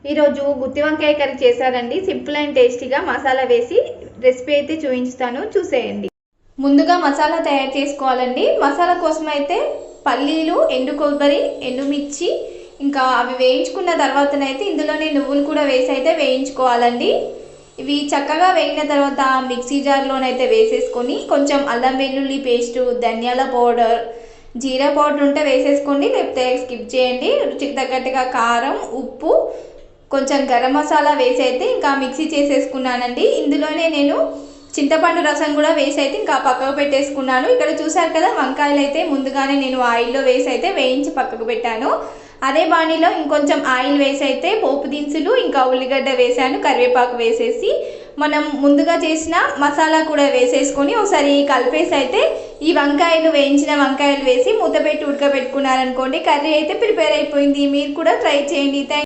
ఈరోజు గుత్తి వంకాయ కర్రీ చేశారండి. సింపుల్ అండ్ టేస్టీగా మసాలా వేసి రెసిపీ అయితే చూపించుతాను, చూసేయండి. ముందుగా మసాలా తయారు చేసుకోవాలండి. మసాలా కోసం అయితే పల్లీలు, ఎండు కొబ్బరి, ఎండుమిర్చి, ఇంకా అవి వేయించుకున్న తర్వాతనైతే ఇందులోనే నువ్వులు కూడా వేసి అయితే వేయించుకోవాలండి. ఇవి చక్కగా వేగిన తర్వాత మిక్సీ జార్లోనైతే వేసేసుకొని కొంచెం అల్లం వెల్లుల్లి పేస్టు, ధనియాల పౌడర్, జీరా పౌడర్ ఉంటే వేసేసుకోండి, లేకపోతే స్కిప్ చేయండి. రుచికి తగ్గట్టుగా కారం, ఉప్పు, కొంచెం గరం మసాలా వేసి అయితే ఇంకా మిక్సీ చేసేసుకున్నానండి. ఇందులోనే నేను చింతపండు రసం కూడా వేసి అయితే ఇంకా పక్కకు పెట్టేసుకున్నాను. ఇక్కడ చూసారు కదా, వంకాయలు అయితే ముందుగానే నేను ఆయిల్లో వేసి అయితే వేయించి పక్కకు పెట్టాను. అదే బాణీలో ఇంకొంచెం ఆయిల్ వేసి అయితే పోపు దినుసులు, ఇంకా ఉల్లిగడ్డ వేసాను, కరివేపాకు వేసేసి మనం ముందుగా చేసిన మసాలా కూడా వేసేసుకొని ఒకసారి కలిపేసి అయితే ఈ వంకాయలు, వేయించిన వంకాయలు వేసి మూత పెట్టి ఉడకబెట్టుకున్నారనుకోండి, కర్రీ అయితే ప్రిపేర్ అయిపోయింది. మీరు కూడా ట్రై చేయండి.